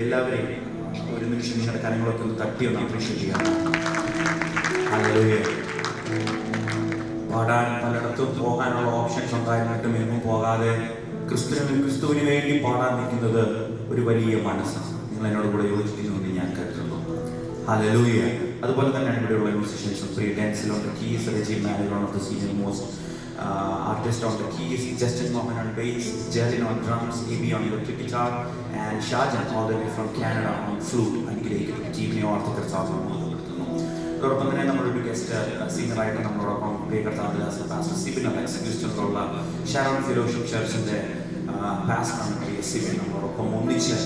എല്ലാവരെയും ഒരു നിമിഷം നിങ്ങളുടെ കാര്യങ്ങളൊക്കെ ഒന്ന് തട്ടിയൊന്ന് അപ്രീഷിയേറ്റ് ചെയ്യാം. ഹല്ലേലൂയ. പാടാൻ പലയിടത്തും പോകാനുള്ള ഓപ്ഷൻസ് ഉണ്ടായിരുന്നിട്ടും എങ്ങും പോകാതെ ക്രിസ്തുവിന് വേണ്ടി പാടാൻ നിൽക്കുന്നത് ഒരു വലിയ മനസ്സാണ്. നിങ്ങൾ എന്നോട് കൂടെ യോജിക്കുന്നുവെന്ന് ഞാൻ കരുതുന്നു. ഹല്ലേലൂയ. അതുപോലെ തന്നെയാണ് ഇവിടെയുള്ള മ്യൂസിഷ്യൻസ്. പ്രിയ ഡാൻസിൽ on the keys, Reji Manuel on the senior most artist on the keys, Justin Mohan on bass, Jalen on drums, AB on electric guitar, and Shajan all the way from Canada on flute. അനുഗ്രഹിക്കും ടീമിനെ ഓർത്ത് കർത്താവ് നടത്തുന്നു. അതോടൊപ്പം തന്നെ നമ്മളൊരു guest സിംഗറായിട്ട് നമ്മളോടൊപ്പം pastor Sibin എക്സിക്യൂഷനുള്ള Sharon fellowship ചർച്ചിൻ്റെ പാസ്റ്ററാണ് Sibin. നമ്മളോടൊപ്പം ഒന്നിച്ച്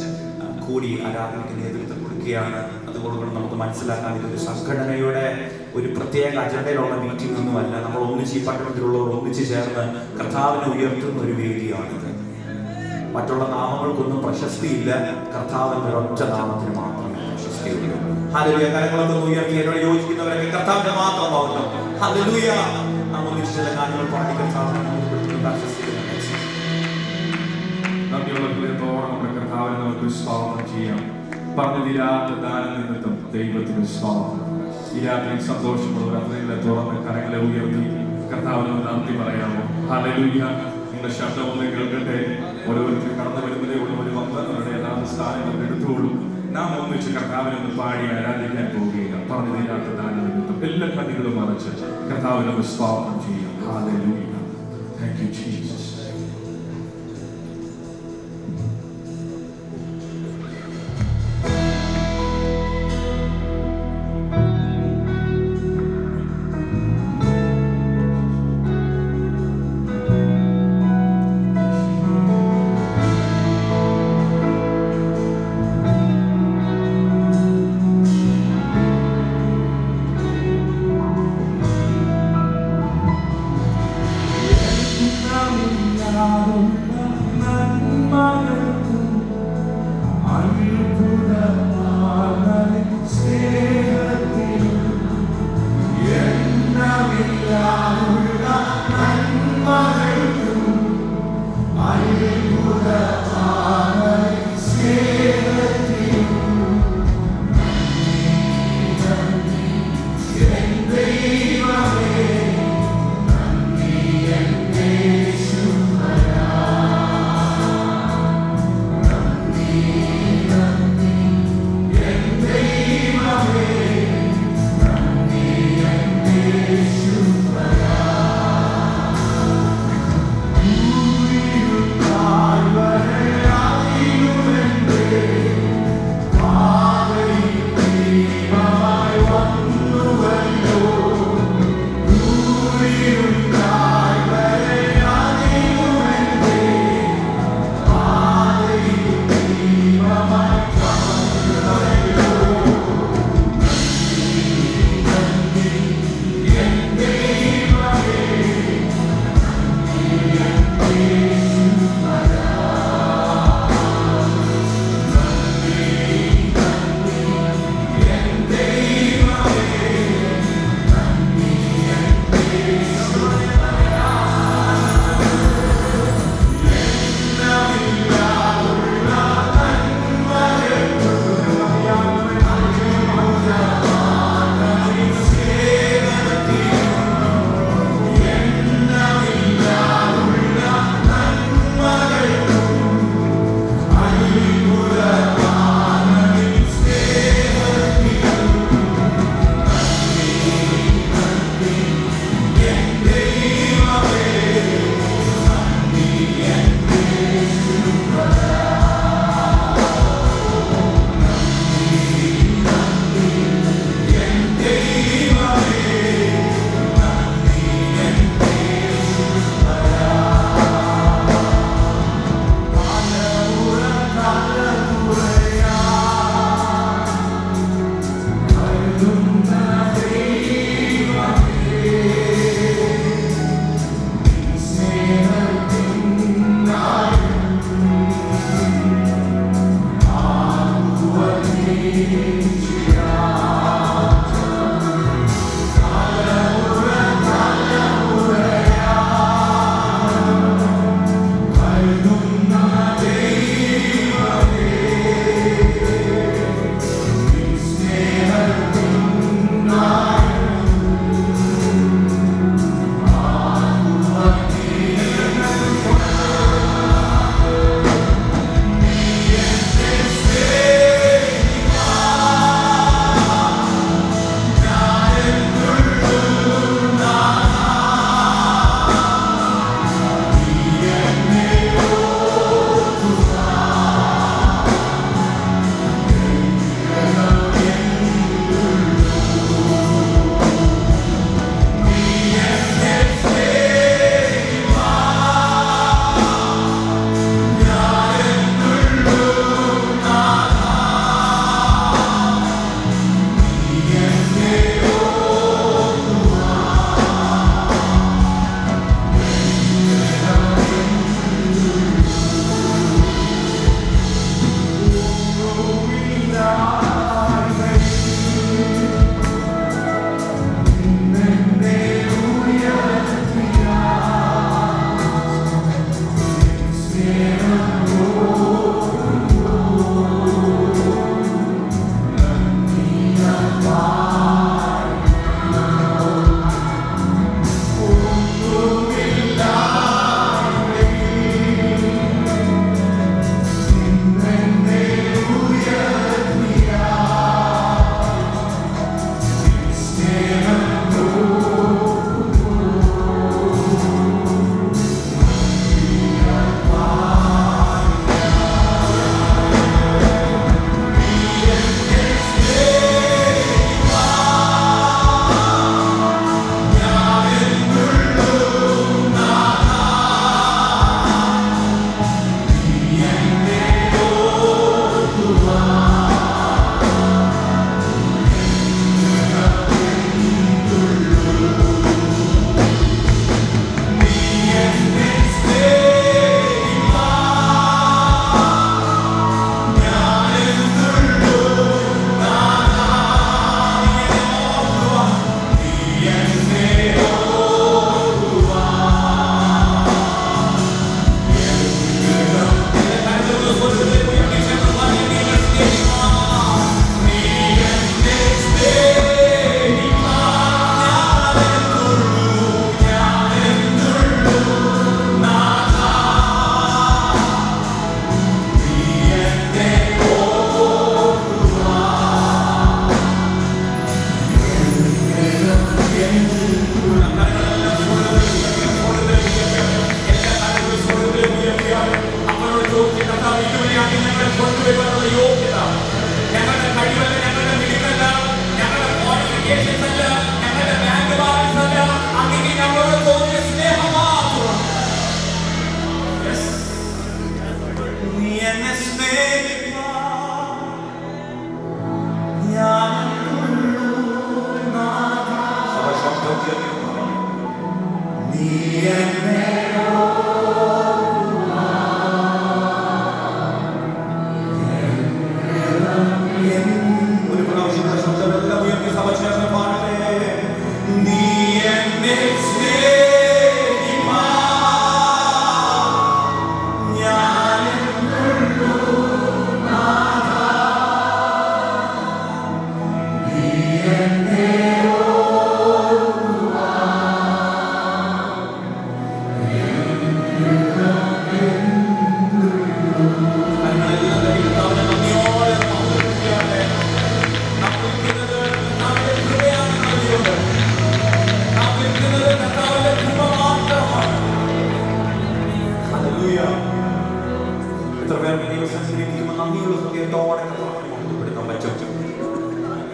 കൂടി ആരാധനയ്ക്ക് നേതൃത്വം കൊടുക്കുകയാണ്. അതുകൊണ്ട് നമുക്ക് മനസ്സിലാക്കാൻ ഇതൊരു സംഘടനയുടെ ഒരു പ്രത്യേക അജണ്ടയിലുള്ള മീറ്റിംഗ് ഒന്നുമല്ല. നമ്മൾ ഒന്നിച്ച് ഈ പട്ടണത്തിലുള്ളവർ ഒന്നിച്ച് ചേർന്ന് കർത്താവിനെ ഉയർത്തുന്ന ഒരു വേദിയാണിത്. മറ്റുള്ള നാമങ്ങൾക്കൊന്നും പ്രശസ്തിയില്ല. കർത്താവിന്റെ ഒരൊറ്റ നാമത്തിന് മാത്രമേ പ്രശസ്തിയുള്ളൂ. ഹല്ലേലൂയ. കരങ്ങളൊക്കെ ഉയർത്തി എന്നോട് യോജിക്കുന്നവരൊക്കെ കർത്താവിന്റെ മാത്രം ആവട്ടെ. ഹല്ലേലൂയ. നാം ഒന്നിച്ച് ചില കാര്യങ്ങൾ പാടി കർത്താവിനെ നന്ദിയുള്ള ഹൃദയത്തോടെ നമ്മുടെ കർത്താവിനെ നമുക്ക് സ്വാഗതം ചെയ്യാം. പറഞ്ഞു തീരാത്ത ദാനം നിമിത്തം ദൈവത്തിന് സ്വാഗതം. ഈ രാത്രി സന്തോഷമുള്ള ഹൃദയങ്ങളെ തുറന്ന് കരങ്ങളെ ഉയർത്തി കർത്താവിന് നന്ദി പറയാമോ? ഹല്ലേലൂയ. നിങ്ങളുടെ ശബ്ദം ഒന്ന് കേൾക്കട്ടെ. ഓരോരുത്തരും കടന്നു വരുന്നതേ ഉള്ളവർ വന്ന് അവരുടെ യഥാർത്ഥ സ്ഥാനങ്ങൾ എടുത്തോളൂ. നാം ഒന്നിച്ച് കർത്താവിനെ ഒന്ന് പാടി ആരാധിക്കാൻ പോവുകയാണ്. പറഞ്ഞു തീരാത്ത ദാനം നിമിത്തം എല്ലാ കണ്ണികളും മറച്ച് കർത്താവിനെ സ്വാഗതം ചെയ്യാം. Hallelujah. Thank you Jesus. Coming ഒരു പ്രാവശ്യം ശബ്ദമെല്ലാം ഉയർത്തി സഭ ചേർന്ന് പാടട്ടെ. നീ എന്നെ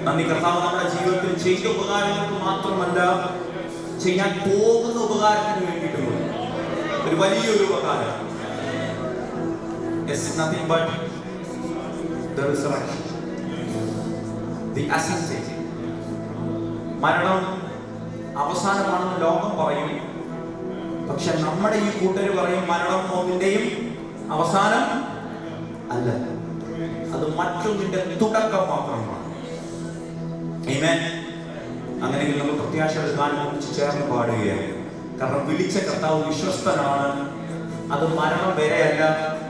നന്ദി കർത്താവ് നമ്മുടെ ജീവിതത്തിൽ ചെയ്ത ഉപകാരങ്ങൾക്ക് മാത്രമല്ല, ചെയ്യാൻ പോകുന്ന ഉപകാരത്തിന് വേണ്ടിയിട്ടുള്ള ഒരു വലിയൊരു ഉപകാരം. It's nothing but the resurrection, the ascension. മരണം അവസാനമാണെന്ന് ലോകം പറയും, പക്ഷെ നമ്മുടെ ഈ കൂട്ടര് പറയും മരണം ഒന്നിന്റെയും അവസാനം അല്ല, അത് മറ്റൊന്നിന്റെ തുടക്കം മാത്രമാണ്. ആമേൻ. അങ്ങനെയെങ്കിൽ നമ്മൾ പ്രത്യാശയുടെ ഗാനം ഒന്നിച്ച് ചേർന്ന് പാടുകയാണ്. കാരണം വിളിച്ച കർത്താവ് വിശ്വസ്തനാണ്. അത് മരണം വരെയല്ല,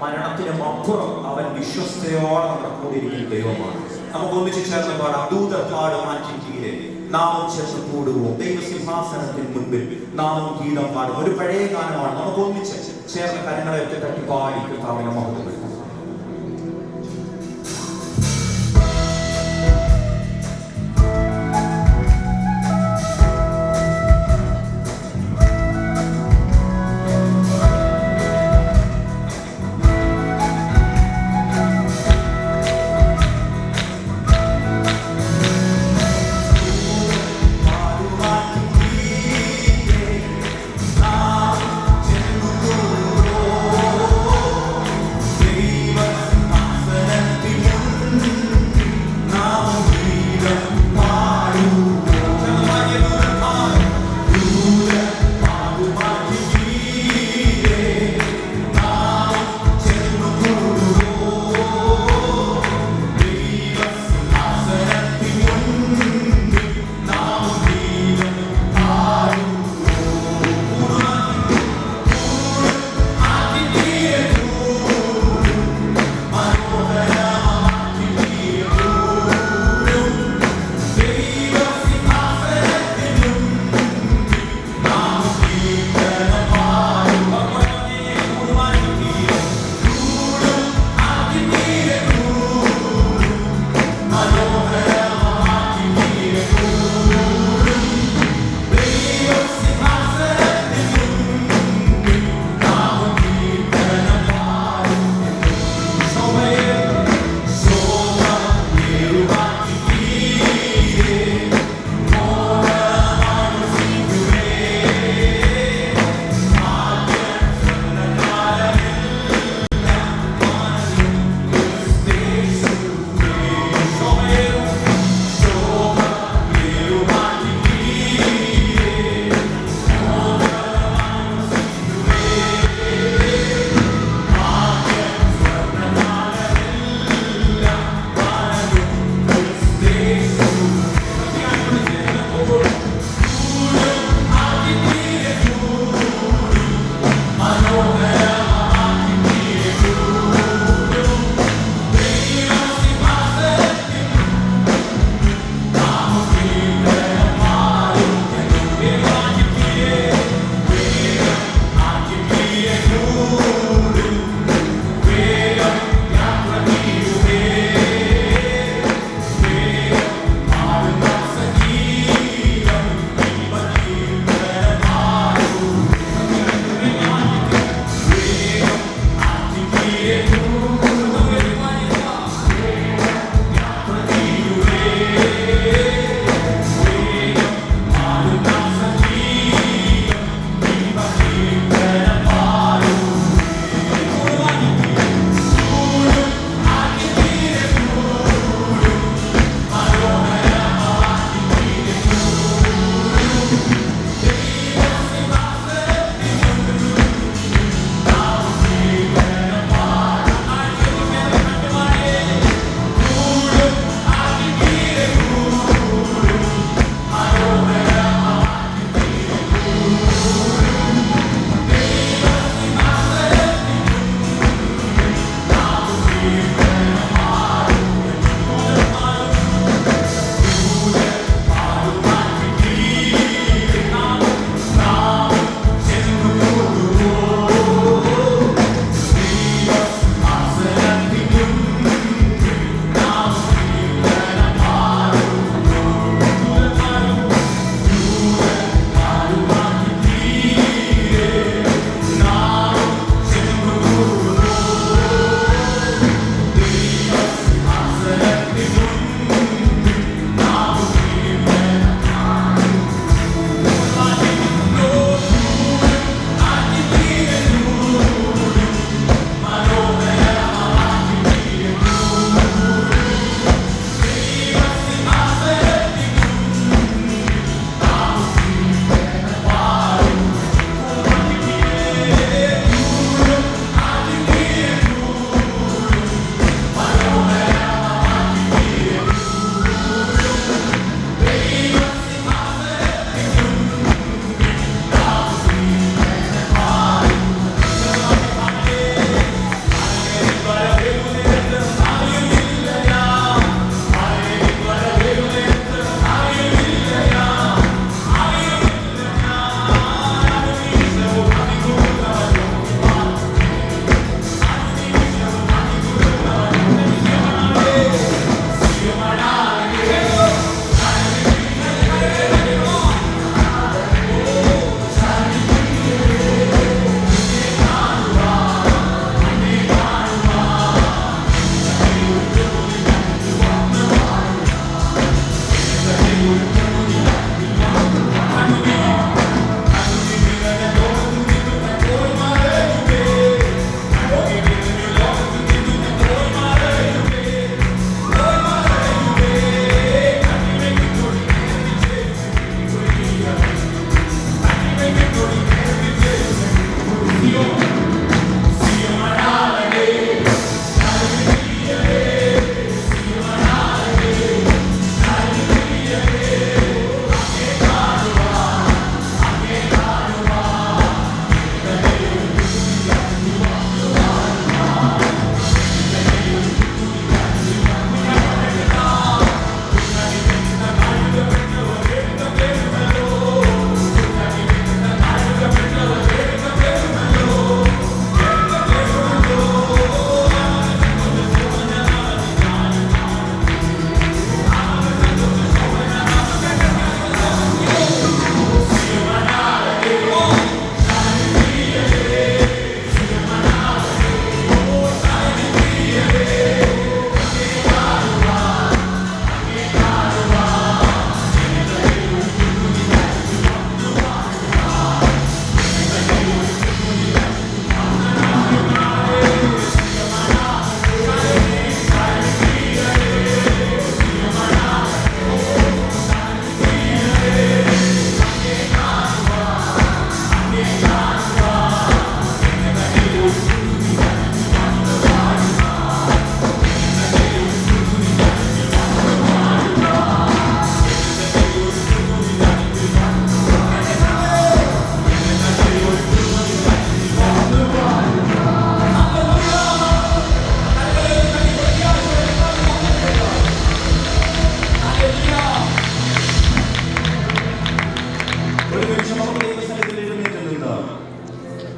മരണത്തിനും അപ്പുറം അവൻ വിശ്വസ്തയോടെ നമ്മുടെ കൂടെ ഇരിക്കുന്ന ദൈവമാണ്. നമുക്ക് ഒന്നിച്ച് ചേർന്ന് പാടാം. ദൂതർ പാടും മാറ്റി കീഴെ നാമം ചേർന്ന് കൂടുവോ, ദൈവസിംഹാസനത്തിന് മുൻപിൽ നാമം ഗീതം പാടും. ഒരു പഴയ ഗാനമാണ്. നമുക്ക് ഒന്നിച്ച് ചേർന്ന് കരങ്ങളെ ഒക്കെ തട്ടി പാടി കർത്താവിനെ മഹത്വപ്പെടുത്തും. Thank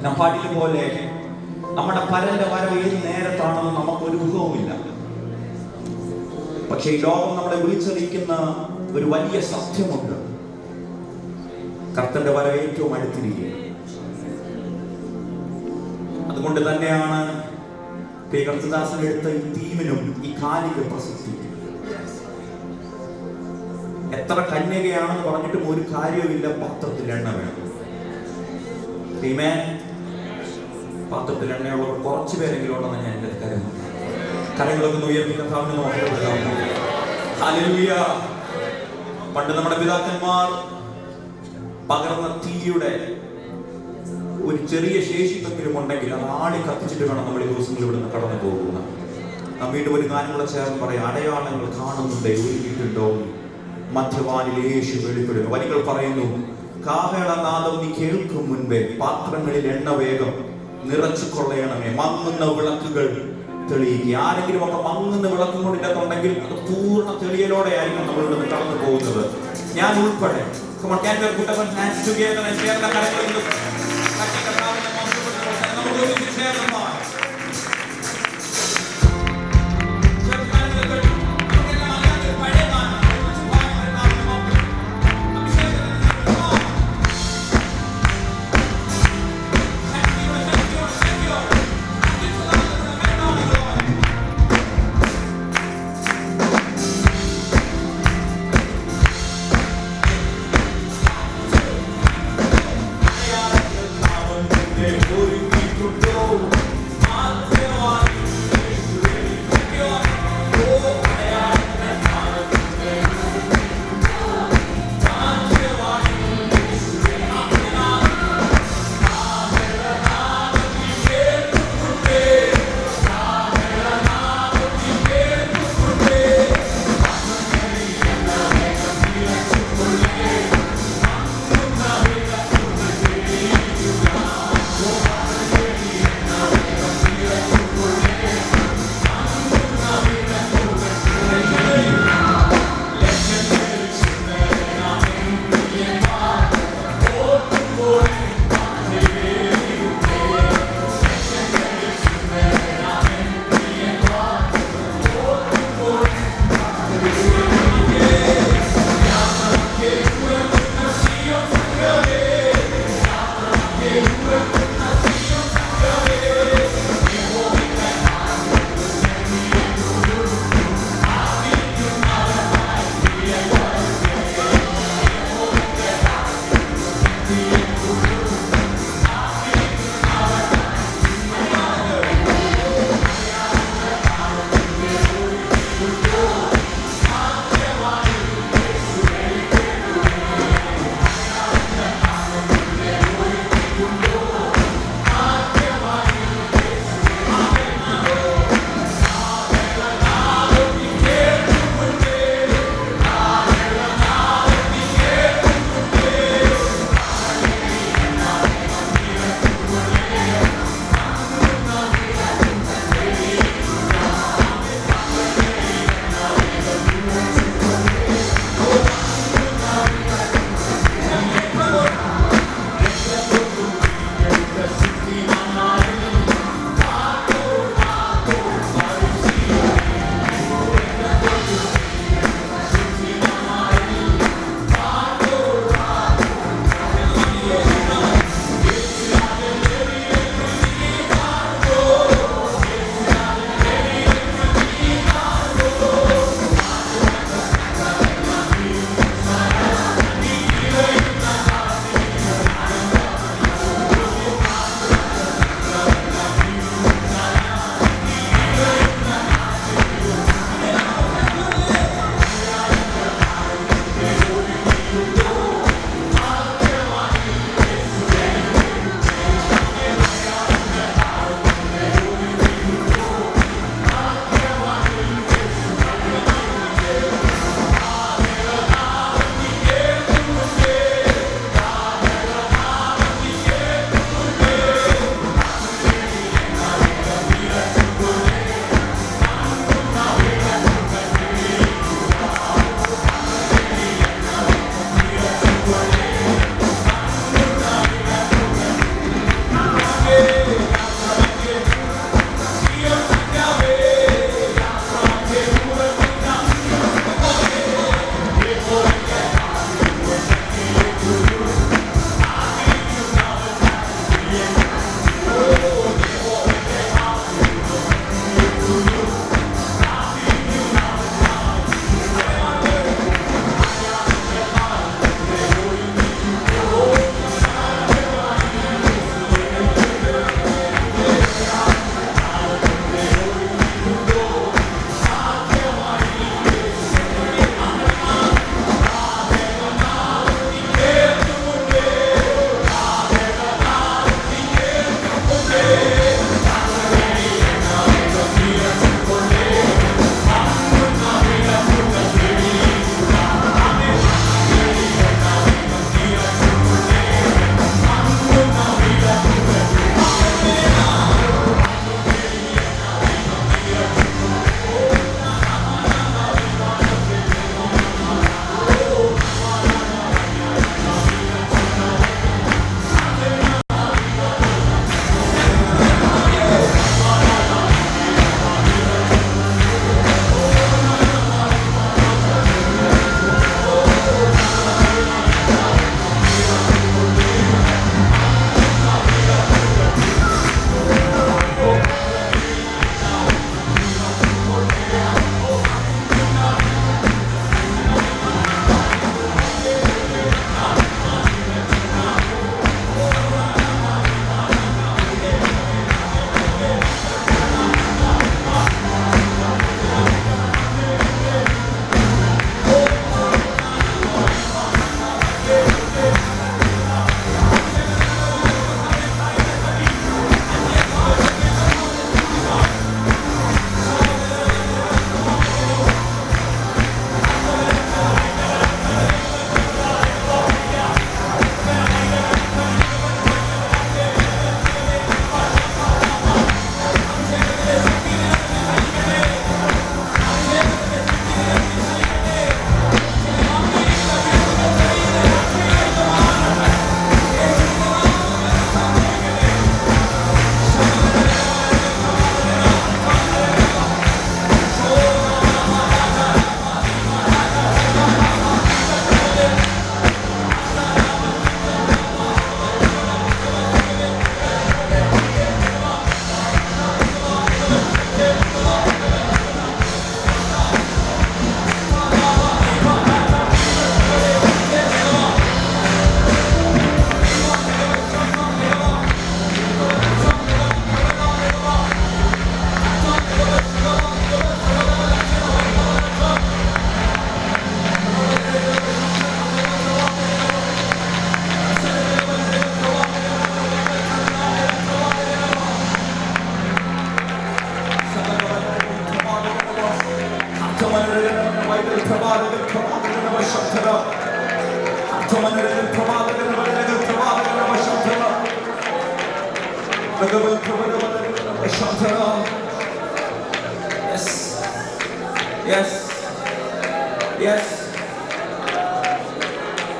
നാം പാടിയതുപോലെ നമ്മുടെ പരന്റെ വരവ് ഏത് നേരത്താണെന്ന് നമുക്കൊരു ഊഹവുമില്ല. പക്ഷേ ഈ ലോകം നമ്മളെ വിളിച്ചറിയിക്കുന്ന ഒരു വലിയ സത്യമുണ്ട്. കർത്തന്റെ വരവ് ഏറ്റവും അടുത്തിരിക്കുക. അതുകൊണ്ട് തന്നെയാണ് കർത്തദാസൻ എടുത്ത ഈ തീമിനും ഈ കാലിക പ്രസക്തി. എത്ര കന്യകയാണെന്ന് പറഞ്ഞിട്ടും ഒരു കാര്യവുമില്ല, പാത്രത്തിൽ എണ്ണ വേണം. പാത്രത്തിൽ എണ്ണയുള്ളവർ കുറച്ചു പേരെങ്കിലും ഉണ്ടെന്ന് ഞാൻ എൻ്റെ കരുതുന്നു. കരങ്ങളൊക്കെ ഉയർത്തി കർത്താവിനെ നോക്കപ്പെടുക. ഹല്ലേലൂയ. പണ്ട് നമ്മുടെ പിതാക്കന്മാർ പകർന്ന തീയുടെ ഒരു ചെറിയ ശേഷിപ്പെങ്കിലും ഉണ്ടെങ്കിൽ അത് ആടി കത്തിച്ചിട്ട് വേണം നമ്മൾ ഈ ദിവസങ്ങളിൽ ഇവിടെ നിന്ന് കടന്നു പോകുക. നാം വീണ്ടും ഒരു ഗാനങ്ങളെ ചേർന്ന് പറയാം. അടയാളങ്ങൾ കാണുന്നുണ്ട്, ഒരുങ്ങിയിട്ടുണ്ടോ മധ്യവാനിൽ യേശു വെളിപ്പെടുന്നു. വരികൾ പറയുന്നു, കാഹളനാദം നീ കേൾക്കും മുൻപേ പാത്രങ്ങളിൽ എണ്ണ വേഗം നിറച്ചു കൊള്ളയണമേ, മങ്ങുന്ന വിളക്കുകൾ തെളിയിക്കുക. ആരെങ്കിലും ഒക്കെ മങ്ങുന്ന വിളക്കും കൊണ്ടിട്ടുണ്ടെങ്കിൽ അത് പൂർണ്ണ തെളിയലോടെ ആയിരിക്കും നമ്മൾ ഇവിടെ നിന്ന് കടന്നു പോകുന്നത്, ഞാൻ ഉൾപ്പെടെ.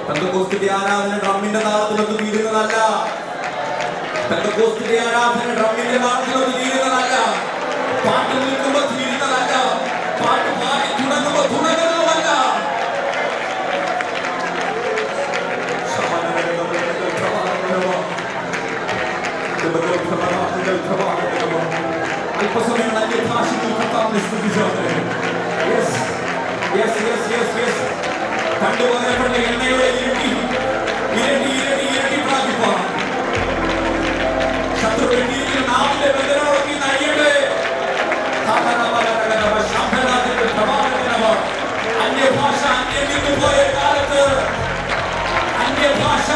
പെന്തക്കോസ്തിന്റെ ആരാധന ഡ്രമ്മിന്റെ താളത്തിലൊന്നും തീരുന്നതല്ല. പെന്തക്കോസ്തിന്റെ ആരാധന ഡ്രമ്മിന്റെ താളത്തിലൊന്നും തീരുന്നതല്ല. പാട്ട് നിൽക്കുമ്പോൾ തീരുന്നതല്ല. പാട്ട് പാടി തുടങ്ങുമ്പോൾ തുടങ്ങുന്നതല്ല. അല്പസമയം അന്യഭാഷകൾ കർത്താവിനെ സ്തുതിച്ചാട്ടെ. കണ്ടുപകരപ്പെട്ട എണ്ണയുടെ ഇരട്ടി ഇരട്ടി ഇരട്ടി ഇരട്ടി പ്രാപിപ്പാൻ ശത്രുവിന്റെ കീഴിൽ നാവിലെ ബന്ധനോടൊക്കെ നയിയട്ടെ. അന്യഭാഷ അന്യം നിന്നു പോയ കാലത്ത് അന്യഭാഷ